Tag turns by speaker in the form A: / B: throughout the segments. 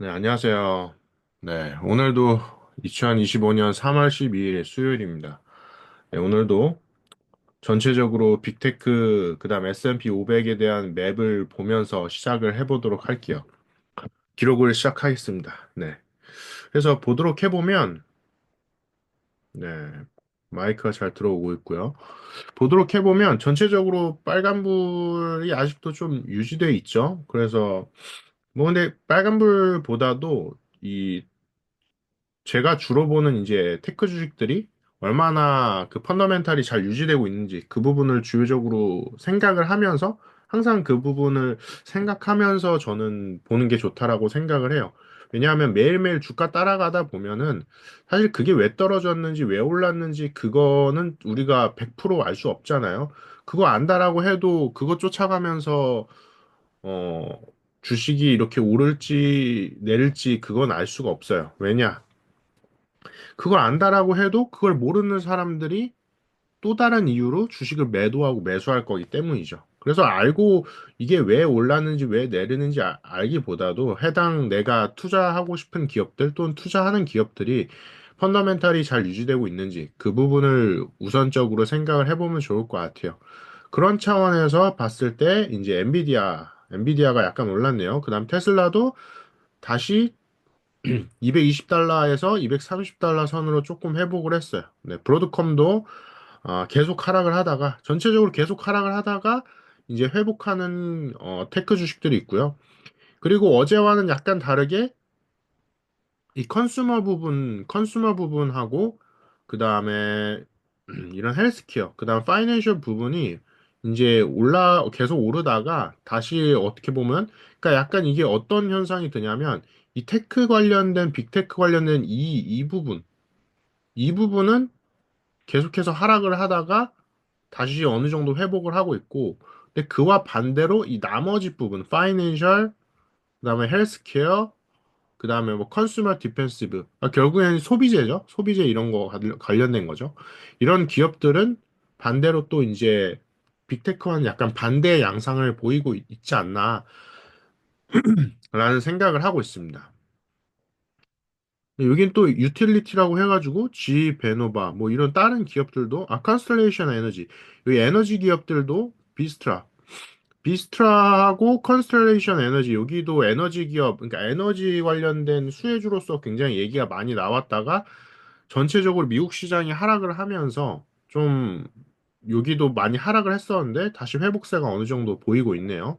A: 네, 안녕하세요. 네, 오늘도 2025년 3월 12일 수요일입니다. 네, 오늘도 전체적으로 빅테크, 그다음 S&P 500에 대한 맵을 보면서 시작을 해보도록 할게요. 기록을 시작하겠습니다. 네. 그래서 보도록 해보면, 네, 마이크가 잘 들어오고 있고요. 보도록 해보면 전체적으로 빨간불이 아직도 좀 유지돼 있죠. 그래서 뭐 근데 빨간불보다도 이 제가 주로 보는 이제 테크 주식들이 얼마나 그 펀더멘탈이 잘 유지되고 있는지 그 부분을 주요적으로 생각을 하면서 항상 그 부분을 생각하면서 저는 보는 게 좋다라고 생각을 해요. 왜냐하면 매일매일 주가 따라가다 보면은 사실 그게 왜 떨어졌는지 왜 올랐는지 그거는 우리가 100%알 수 없잖아요. 그거 안다라고 해도 그거 쫓아가면서 어 주식이 이렇게 오를지 내릴지 그건 알 수가 없어요. 왜냐? 그걸 안다라고 해도 그걸 모르는 사람들이 또 다른 이유로 주식을 매도하고 매수할 거기 때문이죠. 그래서 알고 이게 왜 올랐는지 왜 내리는지 알기보다도 해당 내가 투자하고 싶은 기업들 또는 투자하는 기업들이 펀더멘탈이 잘 유지되고 있는지 그 부분을 우선적으로 생각을 해보면 좋을 것 같아요. 그런 차원에서 봤을 때 이제 엔비디아가 약간 올랐네요. 그다음 테슬라도 다시 220달러에서 230달러 선으로 조금 회복을 했어요. 네, 브로드컴도 계속 하락을 하다가 전체적으로 계속 하락을 하다가 이제 회복하는 테크 주식들이 있고요. 그리고 어제와는 약간 다르게 이 컨슈머 부분하고 그 다음에 이런 헬스케어, 그 다음 파이낸셜 부분이 이제 계속 오르다가 다시 어떻게 보면, 그러니까 약간 이게 어떤 현상이 드냐면, 이 테크 관련된, 빅테크 관련된 이 부분은 계속해서 하락을 하다가 다시 어느 정도 회복을 하고 있고, 근데 그와 반대로 이 나머지 부분, 파이낸셜, 그다음에 헬스케어, 그다음에 뭐 컨슈머 디펜시브, 결국엔 소비재죠. 소비재 이런 거 관련된 거죠. 이런 기업들은 반대로 또 이제 빅테크와는 약간 반대의 양상을 보이고 있지 않나라는 생각을 하고 있습니다. 여긴 또 유틸리티라고 해가지고 G 베노바 뭐 이런 다른 기업들도 컨스텔레이션 에너지 이 에너지 기업들도 비스트라하고 컨스텔레이션 에너지 여기도 에너지 기업 그러니까 에너지 관련된 수혜주로서 굉장히 얘기가 많이 나왔다가 전체적으로 미국 시장이 하락을 하면서 좀 여기도 많이 하락을 했었는데 다시 회복세가 어느 정도 보이고 있네요.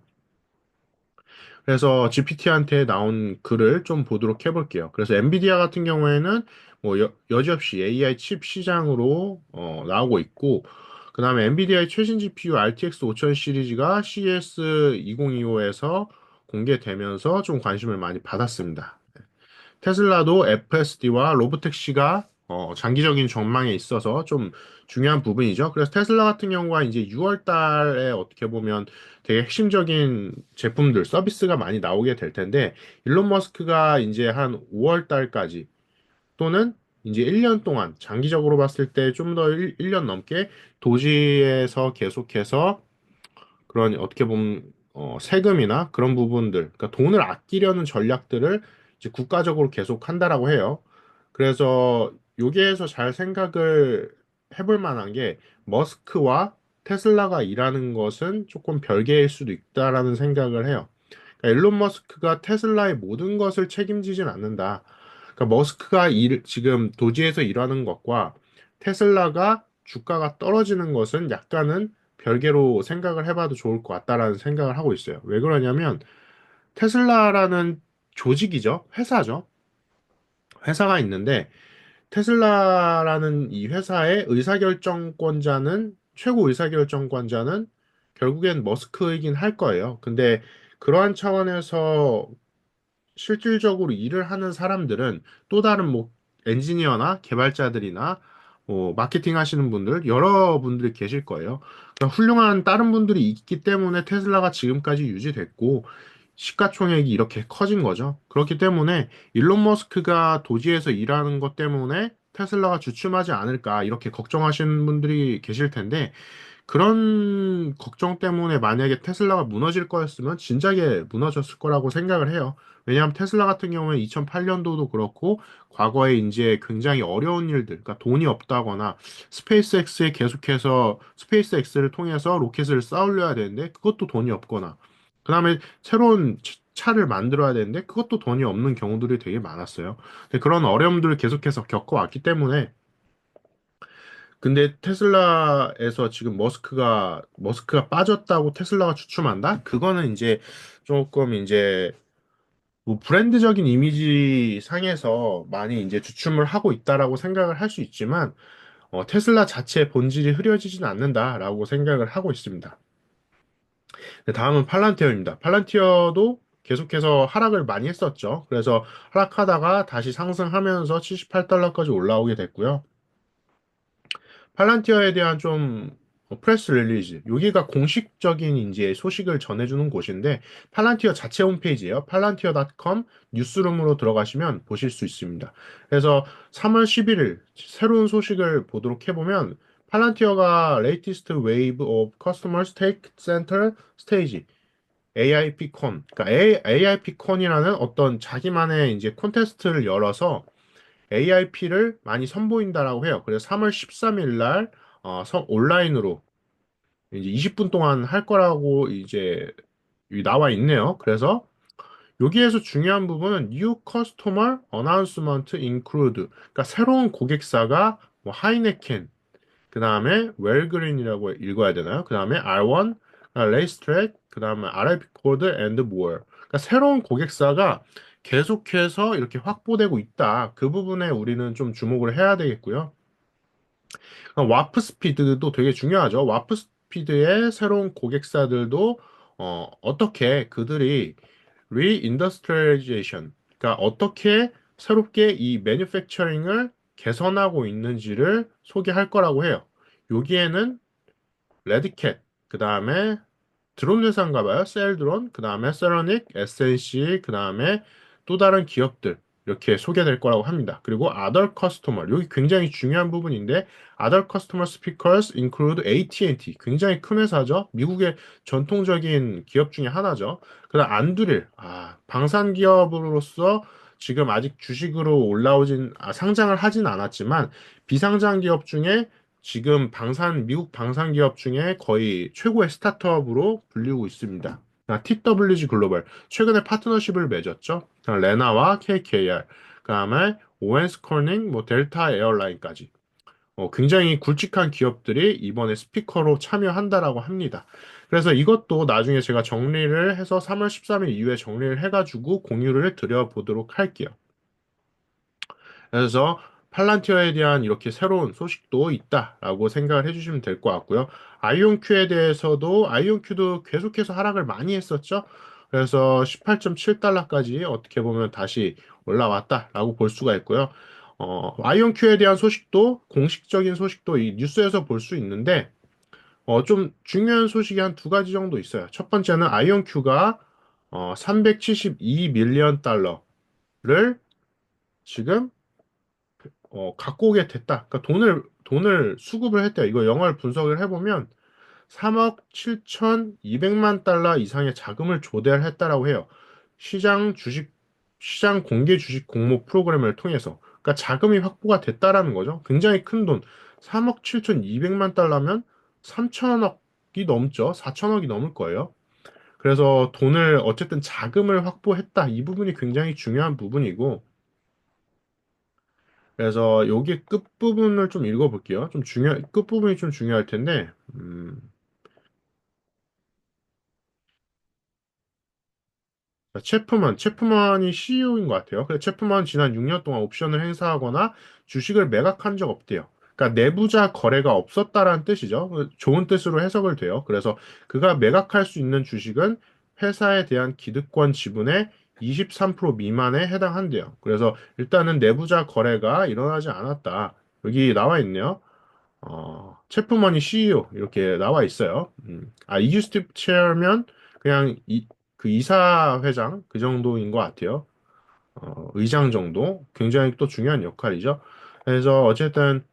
A: 그래서 GPT한테 나온 글을 좀 보도록 해볼게요. 그래서 엔비디아 같은 경우에는 뭐 여지없이 AI 칩 시장으로 나오고 있고, 그 다음에 엔비디아의 최신 GPU RTX 5000 시리즈가 CES 2025에서 공개되면서 좀 관심을 많이 받았습니다. 테슬라도 FSD와 로보택시가 장기적인 전망에 있어서 좀 중요한 부분이죠. 그래서 테슬라 같은 경우가 이제 6월 달에 어떻게 보면 되게 핵심적인 제품들, 서비스가 많이 나오게 될 텐데, 일론 머스크가 이제 한 5월 달까지 또는 이제 1년 동안 장기적으로 봤을 때 좀 더 1년 넘게 도시에서 계속해서 그런 어떻게 보면 세금이나 그런 부분들, 그러니까 돈을 아끼려는 전략들을 이제 국가적으로 계속 한다라고 해요. 그래서 여기에서 잘 생각을 해볼 만한 게 머스크와 테슬라가 일하는 것은 조금 별개일 수도 있다라는 생각을 해요. 그러니까 일론 머스크가 테슬라의 모든 것을 책임지진 않는다. 그러니까 머스크가 지금 도지에서 일하는 것과 테슬라가 주가가 떨어지는 것은 약간은 별개로 생각을 해봐도 좋을 것 같다라는 생각을 하고 있어요. 왜 그러냐면 테슬라라는 조직이죠. 회사죠. 회사가 있는데 테슬라라는 이 회사의 최고 의사결정권자는 결국엔 머스크이긴 할 거예요. 근데 그러한 차원에서 실질적으로 일을 하는 사람들은 또 다른 뭐 엔지니어나 개발자들이나 뭐 마케팅 하시는 분들 여러 분들이 계실 거예요. 그러니까 훌륭한 다른 분들이 있기 때문에 테슬라가 지금까지 유지됐고 시가총액이 이렇게 커진 거죠. 그렇기 때문에 일론 머스크가 도지에서 일하는 것 때문에 테슬라가 주춤하지 않을까 이렇게 걱정하시는 분들이 계실 텐데 그런 걱정 때문에 만약에 테슬라가 무너질 거였으면 진작에 무너졌을 거라고 생각을 해요. 왜냐하면 테슬라 같은 경우에 2008년도도 그렇고 과거에 이제 굉장히 어려운 일들, 그러니까 돈이 없다거나 스페이스X에 계속해서 스페이스X를 통해서 로켓을 쌓으려야 되는데 그것도 돈이 없거나 그다음에 새로운 차를 만들어야 되는데 그것도 돈이 없는 경우들이 되게 많았어요. 근데 그런 어려움들을 계속해서 겪어왔기 때문에 근데 테슬라에서 지금 머스크가 빠졌다고 테슬라가 주춤한다? 그거는 이제 조금 이제 뭐 브랜드적인 이미지 상에서 많이 이제 주춤을 하고 있다라고 생각을 할 수 있지만 테슬라 자체의 본질이 흐려지진 않는다라고 생각을 하고 있습니다. 네, 다음은 팔란티어입니다. 팔란티어도 계속해서 하락을 많이 했었죠. 그래서 하락하다가 다시 상승하면서 78달러까지 올라오게 됐고요. 팔란티어에 대한 좀 프레스 릴리즈 여기가 공식적인 이제 소식을 전해주는 곳인데 팔란티어 자체 홈페이지예요. 팔란티어.com 뉴스룸으로 들어가시면 보실 수 있습니다. 그래서 3월 11일 새로운 소식을 보도록 해보면 팔란티어가 latest wave of customers take center stage AIP콘 그러니까 AIP콘이라는 어떤 자기만의 이제 콘테스트를 열어서 AIP를 많이 선보인다라고 해요. 그래서 3월 13일 날 온라인으로 이제 20분 동안 할 거라고 이제 여기 나와 있네요. 그래서 여기에서 중요한 부분은 New Customer Announcement Include 그러니까 새로운 고객사가 뭐 하이네켄 그 다음에 웰그린이라고 읽어야 되나요? 그 다음에 R1, 레이스트랙, 그 다음에 RIP 코드 and more. 그러니까 새로운 고객사가 계속해서 이렇게 확보되고 있다. 그 부분에 우리는 좀 주목을 해야 되겠고요. 와프 스피드도 되게 중요하죠. 와프 스피드의 새로운 고객사들도 어떻게 그들이 리인더스트리alization, 그러니까 어떻게 새롭게 이 매니팩처링을 개선하고 있는지를 소개할 거라고 해요. 여기에는 레드캣, 그 다음에 드론 회사인가 봐요. 셀드론, 그 다음에 세라닉, SNC, 그 다음에 또 다른 기업들 이렇게 소개될 거라고 합니다. 그리고 other customer, 여기 굉장히 중요한 부분인데 other customer speakers include AT&T, 굉장히 큰 회사죠. 미국의 전통적인 기업 중에 하나죠. 그다음 안두릴, 방산 기업으로서 지금 아직 주식으로 상장을 하진 않았지만 비상장 기업 중에 지금 미국 방산 기업 중에 거의 최고의 스타트업으로 불리고 있습니다. TWG 글로벌, 최근에 파트너십을 맺었죠. 레나와 KKR, 그다음에 오웬스 코닝, 뭐 델타 에어라인까지. 굉장히 굵직한 기업들이 이번에 스피커로 참여한다라고 합니다. 그래서 이것도 나중에 제가 정리를 해서 3월 13일 이후에 정리를 해가지고 공유를 드려보도록 할게요. 그래서 팔란티어에 대한 이렇게 새로운 소식도 있다라고 생각을 해주시면 될 것 같고요. 아이온큐에 대해서도 아이온큐도 계속해서 하락을 많이 했었죠. 그래서 18.7달러까지 어떻게 보면 다시 올라왔다라고 볼 수가 있고요. 아이온큐에 대한 소식도 공식적인 소식도 이 뉴스에서 볼 수 있는데 좀 중요한 소식이 한 두 가지 정도 있어요. 첫 번째는 아이온큐가 372 밀리언 달러를 지금 갖고 오게 됐다. 그러니까 돈을 수급을 했대요. 이거 영화를 분석을 해보면 3억 7,200만 달러 이상의 자금을 조달을 했다라고 해요. 시장 공개 주식 공모 프로그램을 통해서. 그러니까 자금이 확보가 됐다라는 거죠. 굉장히 큰 돈. 3억 7,200만 달러면 3천억이 넘죠. 4천억이 넘을 거예요. 그래서 돈을 어쨌든 자금을 확보했다. 이 부분이 굉장히 중요한 부분이고, 그래서 여기 끝부분을 좀 읽어볼게요. 끝부분이 좀 중요할 텐데, 체프만이 CEO인 것 같아요. 그래서 체프만 지난 6년 동안 옵션을 행사하거나 주식을 매각한 적 없대요. 그러니까 내부자 거래가 없었다라는 뜻이죠. 좋은 뜻으로 해석을 돼요. 그래서 그가 매각할 수 있는 주식은 회사에 대한 기득권 지분의 23% 미만에 해당한대요. 그래서 일단은 내부자 거래가 일어나지 않았다. 여기 나와 있네요. 체프머니 CEO 이렇게 나와 있어요. 이규스팁 체어면 그냥 그 이사 회장 그 정도인 것 같아요. 의장 정도 굉장히 또 중요한 역할이죠. 그래서 어쨌든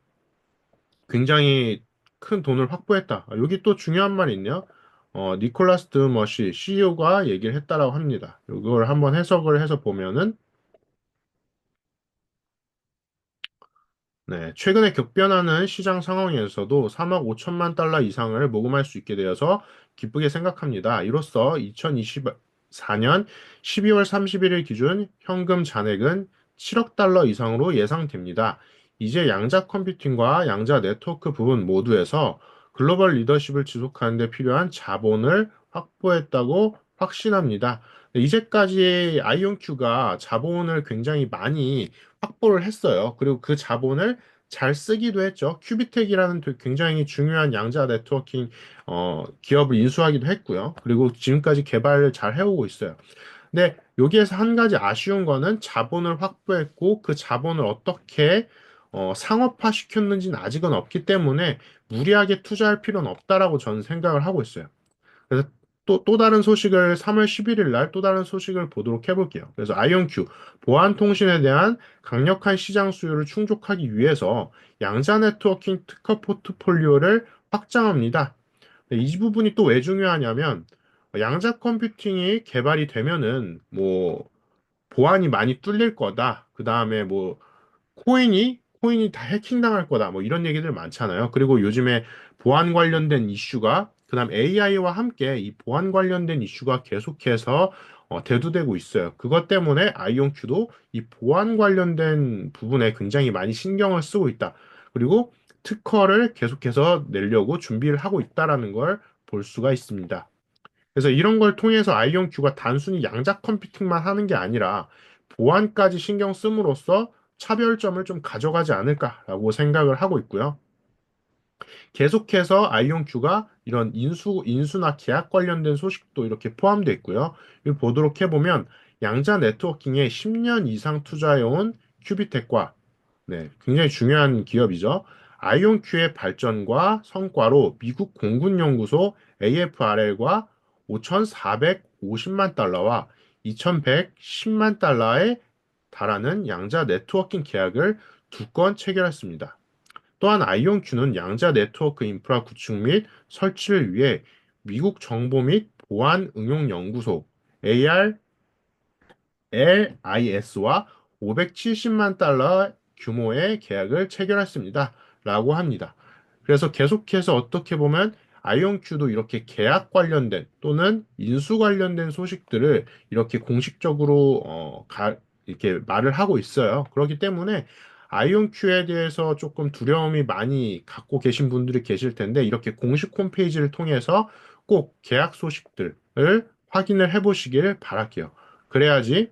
A: 굉장히 큰 돈을 확보했다. 여기 또 중요한 말이 있네요. 니콜라스 드머시 CEO가 얘기를 했다라고 합니다. 이걸 한번 해석을 해서 보면은 네, 최근에 격변하는 시장 상황에서도 3억 5천만 달러 이상을 모금할 수 있게 되어서 기쁘게 생각합니다. 이로써 2024년 12월 31일 기준 현금 잔액은 7억 달러 이상으로 예상됩니다. 이제 양자 컴퓨팅과 양자 네트워크 부분 모두에서 글로벌 리더십을 지속하는 데 필요한 자본을 확보했다고 확신합니다. 네, 이제까지 아이온큐가 자본을 굉장히 많이 확보를 했어요. 그리고 그 자본을 잘 쓰기도 했죠. 큐비텍이라는 굉장히 중요한 양자 네트워킹 기업을 인수하기도 했고요. 그리고 지금까지 개발을 잘 해오고 있어요. 근데 여기에서 한 가지 아쉬운 거는 자본을 확보했고 그 자본을 어떻게 상업화 시켰는지는 아직은 없기 때문에 무리하게 투자할 필요는 없다라고 저는 생각을 하고 있어요. 그래서 또 다른 소식을 3월 11일 날 또 다른 소식을 보도록 해볼게요. 그래서 아이온큐 보안 통신에 대한 강력한 시장 수요를 충족하기 위해서 양자 네트워킹 특허 포트폴리오를 확장합니다. 이 부분이 또 왜 중요하냐면 양자 컴퓨팅이 개발이 되면은 뭐 보안이 많이 뚫릴 거다. 그 다음에 뭐 코인이 다 해킹당할 거다. 뭐 이런 얘기들 많잖아요. 그리고 요즘에 보안 관련된 이슈가, 그다음 AI와 함께 이 보안 관련된 이슈가 계속해서 대두되고 있어요. 그것 때문에 아이온큐도 이 보안 관련된 부분에 굉장히 많이 신경을 쓰고 있다. 그리고 특허를 계속해서 내려고 준비를 하고 있다라는 걸 볼 수가 있습니다. 그래서 이런 걸 통해서 아이온큐가 단순히 양자 컴퓨팅만 하는 게 아니라 보안까지 신경 씀으로써 차별점을 좀 가져가지 않을까라고 생각을 하고 있고요. 계속해서 아이온큐가 이런 인수나 계약 관련된 소식도 이렇게 포함되어 있고요. 이거 보도록 해보면 양자 네트워킹에 10년 이상 투자해온 큐비텍과 네, 굉장히 중요한 기업이죠. 아이온큐의 발전과 성과로 미국 공군연구소 AFRL과 5,450만 달러와 2,110만 달러에 달하는 양자 네트워킹 계약을 두 건 체결했습니다. 또한 아이온큐는 양자 네트워크 인프라 구축 및 설치를 위해 미국 정보 및 보안 응용 연구소 LIS와 570만 달러 규모의 계약을 체결했습니다. 라고 합니다. 그래서 계속해서 어떻게 보면 아이온큐도 이렇게 계약 관련된 또는 인수 관련된 소식들을 이렇게 공식적으로 이렇게 말을 하고 있어요. 그렇기 때문에 아이온큐에 대해서 조금 두려움이 많이 갖고 계신 분들이 계실 텐데 이렇게 공식 홈페이지를 통해서 꼭 계약 소식들을 확인을 해보시길 바랄게요. 그래야지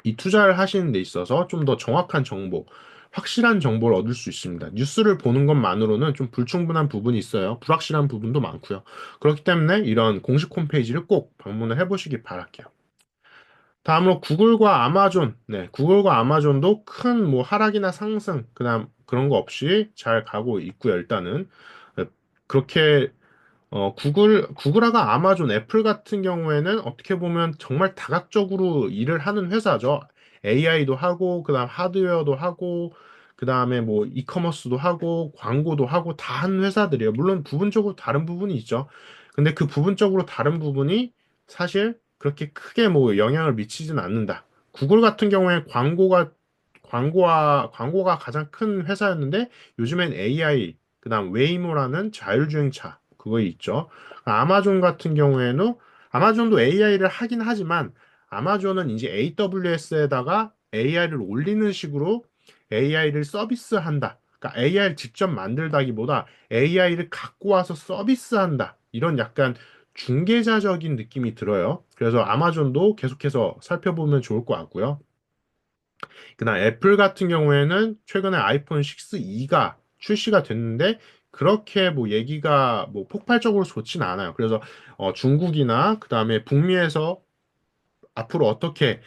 A: 이 투자를 하시는 데 있어서 좀 더 정확한 정보, 확실한 정보를 얻을 수 있습니다. 뉴스를 보는 것만으로는 좀 불충분한 부분이 있어요. 불확실한 부분도 많고요. 그렇기 때문에 이런 공식 홈페이지를 꼭 방문을 해보시기 바랄게요. 다음으로 구글과 아마존. 네, 구글과 아마존도 큰 뭐 하락이나 상승, 그다음 그런 거 없이 잘 가고 있고요. 일단은 네, 그렇게 구글하고 아마존, 애플 같은 경우에는 어떻게 보면 정말 다각적으로 일을 하는 회사죠. AI도 하고, 그다음 하드웨어도 하고, 그다음에 뭐 이커머스도 하고, 광고도 하고 다 하는 회사들이에요. 물론 부분적으로 다른 부분이 있죠. 근데 그 부분적으로 다른 부분이 사실 그렇게 크게 뭐 영향을 미치지는 않는다. 구글 같은 경우에 광고가 가장 큰 회사였는데 요즘엔 AI, 그다음 웨이모라는 자율주행차 그거 있죠. 아마존 같은 경우에는 아마존도 AI를 하긴 하지만 아마존은 이제 AWS에다가 AI를 올리는 식으로 AI를 서비스한다. 그러니까 AI를 직접 만들다기보다 AI를 갖고 와서 서비스한다. 이런 약간 중개자적인 느낌이 들어요. 그래서 아마존도 계속해서 살펴보면 좋을 것 같고요. 그다음 애플 같은 경우에는 최근에 아이폰 6E가 출시가 됐는데 그렇게 뭐 얘기가 뭐 폭발적으로 좋지는 않아요. 그래서 중국이나 그다음에 북미에서 앞으로 어떻게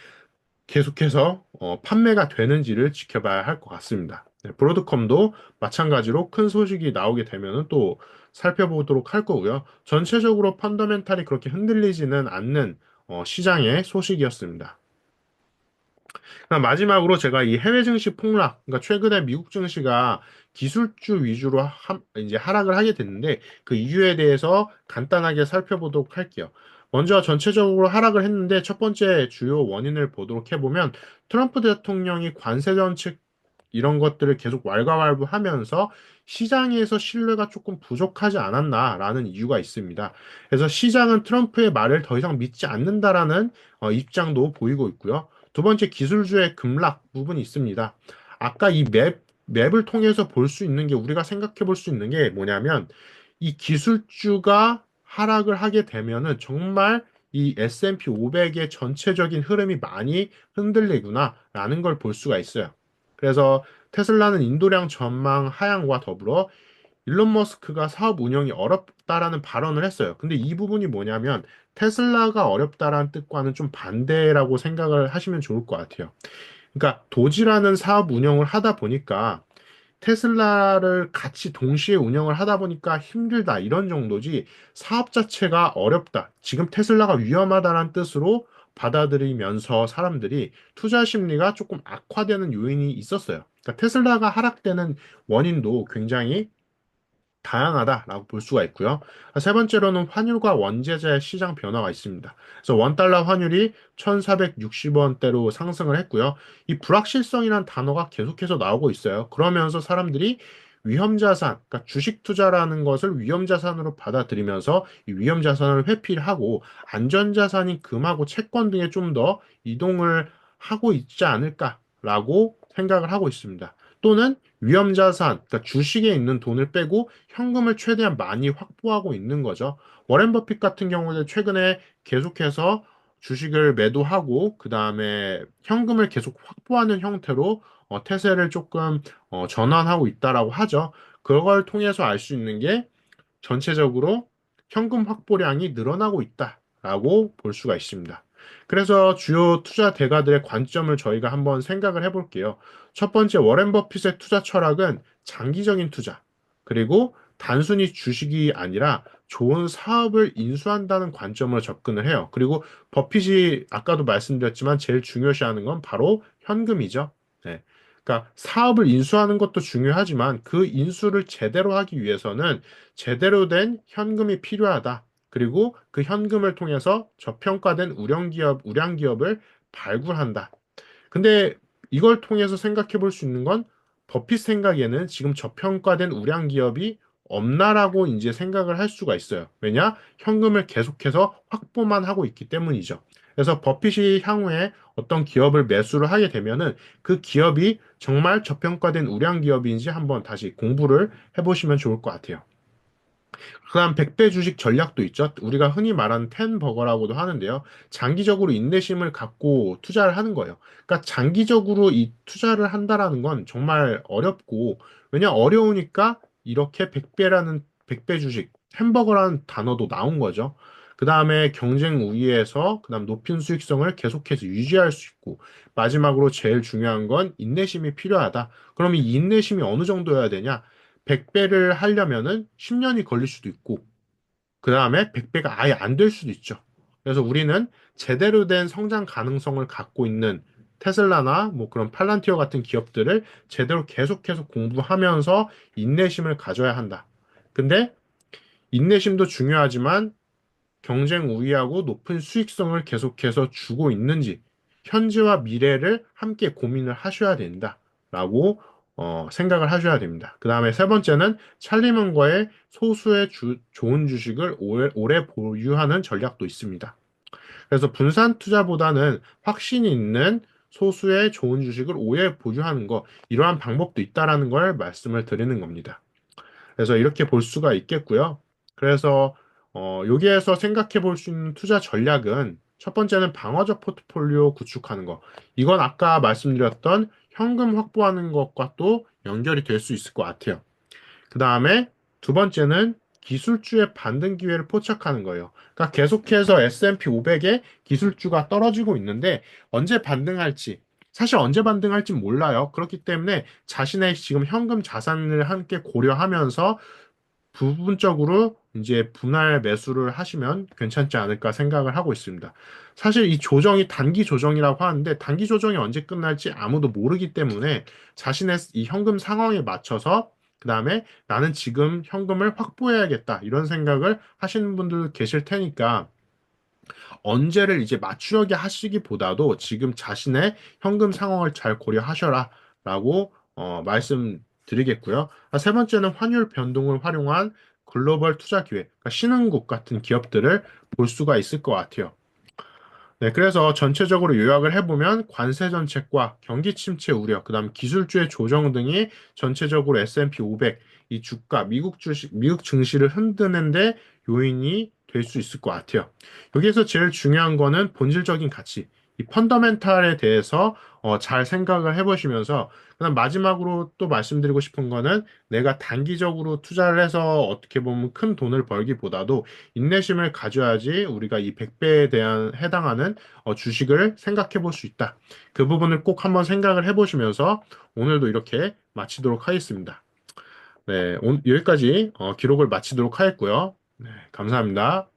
A: 계속해서 판매가 되는지를 지켜봐야 할 것 같습니다. 네, 브로드컴도 마찬가지로 큰 소식이 나오게 되면은 또 살펴보도록 할 거고요. 전체적으로 펀더멘탈이 그렇게 흔들리지는 않는 시장의 소식이었습니다. 그다음 마지막으로 제가 이 해외 증시 폭락, 그러니까 최근에 미국 증시가 기술주 위주로 이제 하락을 하게 됐는데 그 이유에 대해서 간단하게 살펴보도록 할게요. 먼저 전체적으로 하락을 했는데 첫 번째 주요 원인을 보도록 해보면 트럼프 대통령이 관세 정책 이런 것들을 계속 왈가왈부하면서 시장에서 신뢰가 조금 부족하지 않았나라는 이유가 있습니다. 그래서 시장은 트럼프의 말을 더 이상 믿지 않는다라는 입장도 보이고 있고요. 두 번째 기술주의 급락 부분이 있습니다. 아까 이 맵을 통해서 볼 수 있는 게 우리가 생각해 볼 수 있는 게 뭐냐면 이 기술주가 하락을 하게 되면은 정말 이 S&P 500의 전체적인 흐름이 많이 흔들리구나라는 걸 볼 수가 있어요. 그래서 테슬라는 인도량 전망 하향과 더불어 일론 머스크가 사업 운영이 어렵다라는 발언을 했어요. 근데 이 부분이 뭐냐면 테슬라가 어렵다라는 뜻과는 좀 반대라고 생각을 하시면 좋을 것 같아요. 그러니까 도지라는 사업 운영을 하다 보니까 테슬라를 같이 동시에 운영을 하다 보니까 힘들다 이런 정도지 사업 자체가 어렵다. 지금 테슬라가 위험하다는 뜻으로 받아들이면서 사람들이 투자 심리가 조금 악화되는 요인이 있었어요. 그러니까 테슬라가 하락되는 원인도 굉장히 다양하다라고 볼 수가 있고요. 세 번째로는 환율과 원재재 시장 변화가 있습니다. 그래서 원달러 환율이 1,460원대로 상승을 했고요. 이 불확실성이라는 단어가 계속해서 나오고 있어요. 그러면서 사람들이 위험자산, 그러니까 주식 투자라는 것을 위험자산으로 받아들이면서 이 위험자산을 회피하고 안전자산인 금하고 채권 등에 좀 더 이동을 하고 있지 않을까라고 생각을 하고 있습니다. 또는 위험자산, 그러니까 주식에 있는 돈을 빼고 현금을 최대한 많이 확보하고 있는 거죠. 워렌 버핏 같은 경우는 최근에 계속해서 주식을 매도하고 그 다음에 현금을 계속 확보하는 형태로 태세를 조금 전환하고 있다라고 하죠. 그걸 통해서 알 수 있는 게 전체적으로 현금 확보량이 늘어나고 있다라고 볼 수가 있습니다. 그래서 주요 투자 대가들의 관점을 저희가 한번 생각을 해볼게요. 첫 번째, 워렌 버핏의 투자 철학은 장기적인 투자, 그리고 단순히 주식이 아니라 좋은 사업을 인수한다는 관점으로 접근을 해요. 그리고 버핏이 아까도 말씀드렸지만 제일 중요시하는 건 바로 현금이죠. 네. 그러니까 사업을 인수하는 것도 중요하지만 그 인수를 제대로 하기 위해서는 제대로 된 현금이 필요하다. 그리고 그 현금을 통해서 저평가된 우량 기업을 발굴한다. 근데 이걸 통해서 생각해 볼 수 있는 건 버핏 생각에는 지금 저평가된 우량 기업이 없나라고 이제 생각을 할 수가 있어요. 왜냐? 현금을 계속해서 확보만 하고 있기 때문이죠. 그래서 버핏이 향후에 어떤 기업을 매수를 하게 되면은 그 기업이 정말 저평가된 우량 기업인지 한번 다시 공부를 해보시면 좋을 것 같아요. 그다음 100배 주식 전략도 있죠. 우리가 흔히 말하는 텐버거라고도 하는데요. 장기적으로 인내심을 갖고 투자를 하는 거예요. 그러니까 장기적으로 이 투자를 한다라는 건 정말 어렵고 왜냐 어려우니까 이렇게 100배라는 100배 주식, 햄버거라는 단어도 나온 거죠. 그다음에 경쟁 우위에서 그다음 높은 수익성을 계속해서 유지할 수 있고 마지막으로 제일 중요한 건 인내심이 필요하다. 그럼 이 인내심이 어느 정도여야 되냐? 100배를 하려면은 10년이 걸릴 수도 있고, 그 다음에 100배가 아예 안 될 수도 있죠. 그래서 우리는 제대로 된 성장 가능성을 갖고 있는 테슬라나 뭐 그런 팔란티어 같은 기업들을 제대로 계속해서 공부하면서 인내심을 가져야 한다. 근데 인내심도 중요하지만 경쟁 우위하고 높은 수익성을 계속해서 주고 있는지 현재와 미래를 함께 고민을 하셔야 된다라고 생각을 하셔야 됩니다. 그 다음에 세 번째는 찰리 먼거의 소수의 좋은 주식을 오래 보유하는 전략도 있습니다. 그래서 분산 투자보다는 확신이 있는 소수의 좋은 주식을 오래 보유하는 거 이러한 방법도 있다라는 걸 말씀을 드리는 겁니다. 그래서 이렇게 볼 수가 있겠고요. 그래서 여기에서 생각해 볼 수 있는 투자 전략은 첫 번째는 방어적 포트폴리오 구축하는 거. 이건 아까 말씀드렸던 현금 확보하는 것과 또 연결이 될 수 있을 것 같아요. 그 다음에 두 번째는 기술주의 반등 기회를 포착하는 거예요. 그러니까 계속해서 S&P 500의 기술주가 떨어지고 있는데 언제 반등할지 사실 언제 반등할지 몰라요. 그렇기 때문에 자신의 지금 현금 자산을 함께 고려하면서 부분적으로 이제 분할 매수를 하시면 괜찮지 않을까 생각을 하고 있습니다. 사실 이 조정이 단기 조정이라고 하는데 단기 조정이 언제 끝날지 아무도 모르기 때문에 자신의 이 현금 상황에 맞춰서 그다음에 나는 지금 현금을 확보해야겠다 이런 생각을 하시는 분들 계실 테니까 언제를 이제 맞추려게 하시기보다도 지금 자신의 현금 상황을 잘 고려하셔라 라고 말씀드리겠고요. 세 번째는 환율 변동을 활용한 글로벌 투자 기회, 그러니까 신흥국 같은 기업들을 볼 수가 있을 것 같아요. 네, 그래서 전체적으로 요약을 해보면 관세 정책과 경기 침체 우려, 그다음 기술주의 조정 등이 전체적으로 S&P 500, 이 주가, 미국 주식, 미국 증시를 흔드는데 요인이 될 수 있을 것 같아요. 여기에서 제일 중요한 거는 본질적인 가치, 이 펀더멘탈에 대해서 잘 생각을 해보시면서 그다음 마지막으로 또 말씀드리고 싶은 거는 내가 단기적으로 투자를 해서 어떻게 보면 큰 돈을 벌기보다도 인내심을 가져야지 우리가 이 100배에 대한 해당하는 주식을 생각해 볼 수 있다. 그 부분을 꼭 한번 생각을 해보시면서 오늘도 이렇게 마치도록 하겠습니다. 네, 여기까지 기록을 마치도록 하겠고요. 네, 감사합니다.